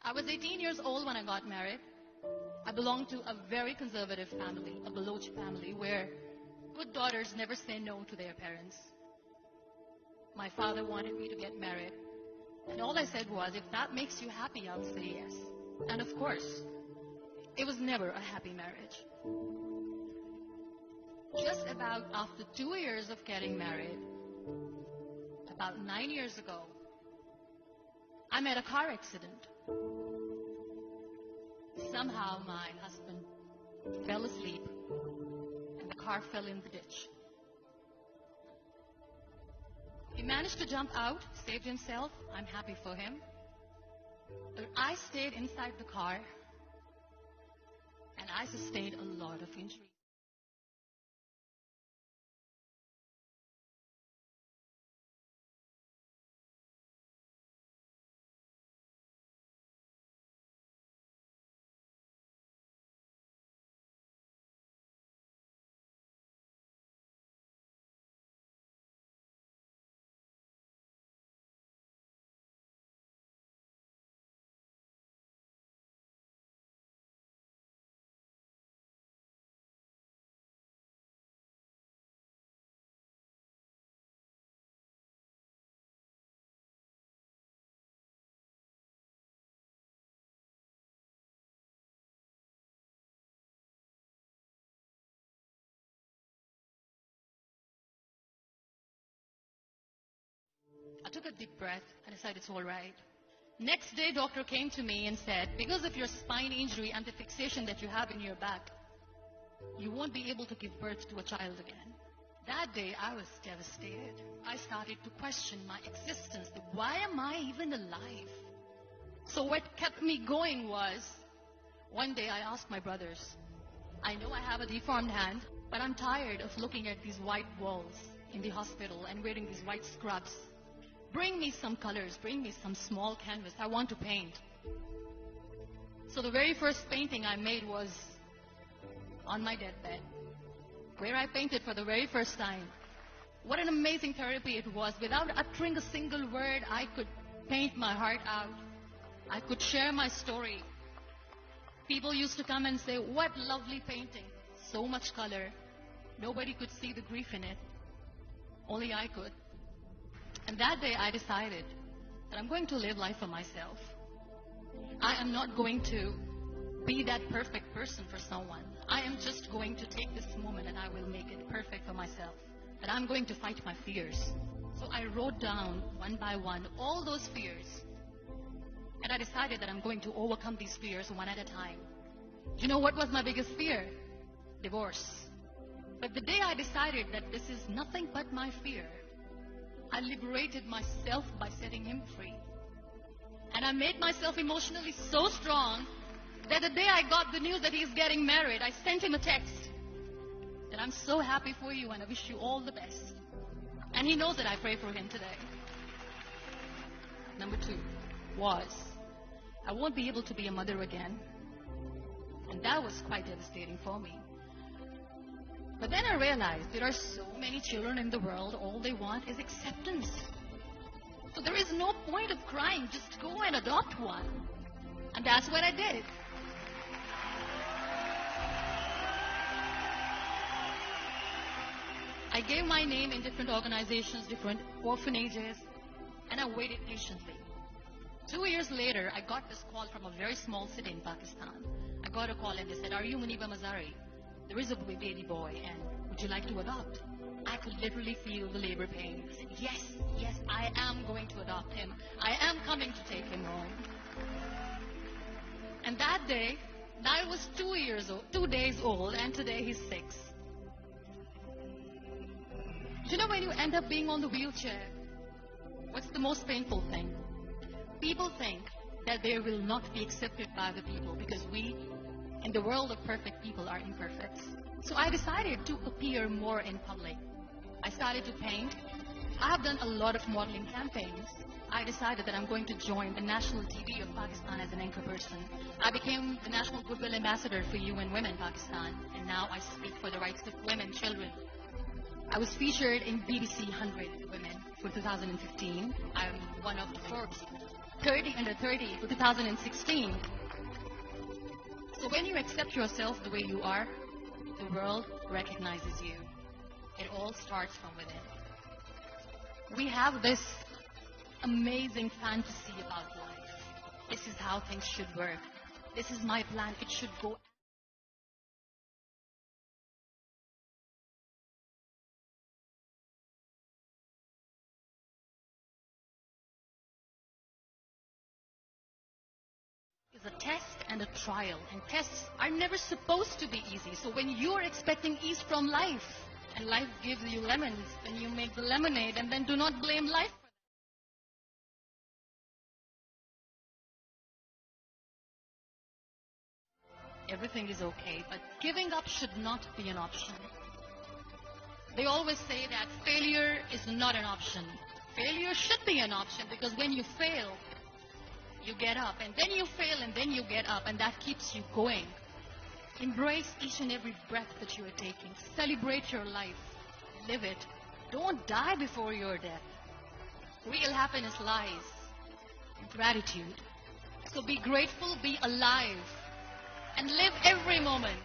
I was 18 years old when I got married. I belonged to a very conservative family, a Baloch family, where good daughters never say no to their parents. My father wanted me to get married, and all I said was, if that makes you happy, I'll say yes. And of course, it was never a happy marriage. Just about after 2 years of getting married, about 9 years ago, I met a car accident. Somehow my husband fell asleep and the car fell in the ditch. He managed to jump out, saved himself. I'm happy for him. But I stayed inside the car and I sustained a lot of injuries. I took a deep breath and I said, it's all right. Next day, doctor came to me and said, because of your spine injury and the fixation that you have in your back, you won't be able to give birth to a child again. That day, I was devastated. I started to question my existence. Why am I even alive? So what kept me going was, one day I asked my brothers, I know I have a deformed hand, but I'm tired of looking at these white walls in the hospital and wearing these white scrubs. Bring me some colors, bring me some small canvas. I want to paint. So the very first painting I made was on my deathbed, where I painted for the very first time. What an amazing therapy it was. Without uttering a single word, I could paint my heart out. I could share my story. People used to come and say, what lovely painting. So much color. Nobody could see the grief in it. Only I could. And that day I decided that I'm going to live life for myself. I am not going to be that perfect person for someone. I am just going to take this moment and I will make it perfect for myself. That I'm going to fight my fears. So I wrote down one by one all those fears. And I decided that I'm going to overcome these fears one at a time. You know what was my biggest fear? Divorce. But the day I decided that this is nothing but my fear, I liberated myself by setting him free. And I made myself emotionally so strong that the day I got the news that he's getting married, I sent him a text that I'm so happy for you and I wish you all the best. And he knows that I pray for him today. Number 2 was, I won't be able to be a mother again. And that was quite devastating for me. But then I realized there are so many children in the world, all they want is acceptance. So there is no point of crying, just go and adopt one. And that's what I did. I gave my name in different organizations, different orphanages, and I waited patiently. 2 years later, I got this call from a very small city in Pakistan. I got a call and they said, are you Muniba Mazari? There is a baby boy and would you like to adopt? I could literally feel the labor pain. I said, yes, yes, I am going to adopt him. I am coming to take him home. And that day, I was 2 days old, and today he's 6. You know, when you end up being on the wheelchair, what's the most painful thing? People think that they will not be accepted by the people because we, in the world of perfect people, are imperfect. So I decided to appear more in public. I started to paint. I have done a lot of modeling campaigns. I decided that I'm going to join the national TV of Pakistan as an anchor person. I became the National Goodwill Ambassador for UN Women Pakistan, and now I speak for the rights of women, children. I was featured in BBC 100 Women for 2015. I'm one of the Forbes 30 under 30 to 2016. So when you accept yourself the way you are, the world recognizes you. It all starts from within. We have this amazing fantasy about life. This is how things should work. This is my plan. It should go. Is a test and a trial, and tests are never supposed to be easy. So when you're expecting ease from life, and life gives you lemons, then you make the lemonade, and then do not blame life for that. Everything is okay, but giving up should not be an option. They always say that failure is not an option. Failure should be an option, because when you fail, you get up, and then you fail, and then you get up, and that keeps you going. Embrace each and every breath that you are taking. Celebrate your life. Live it. Don't die before your death. Real happiness lies in gratitude. So be grateful, be alive, and live every moment.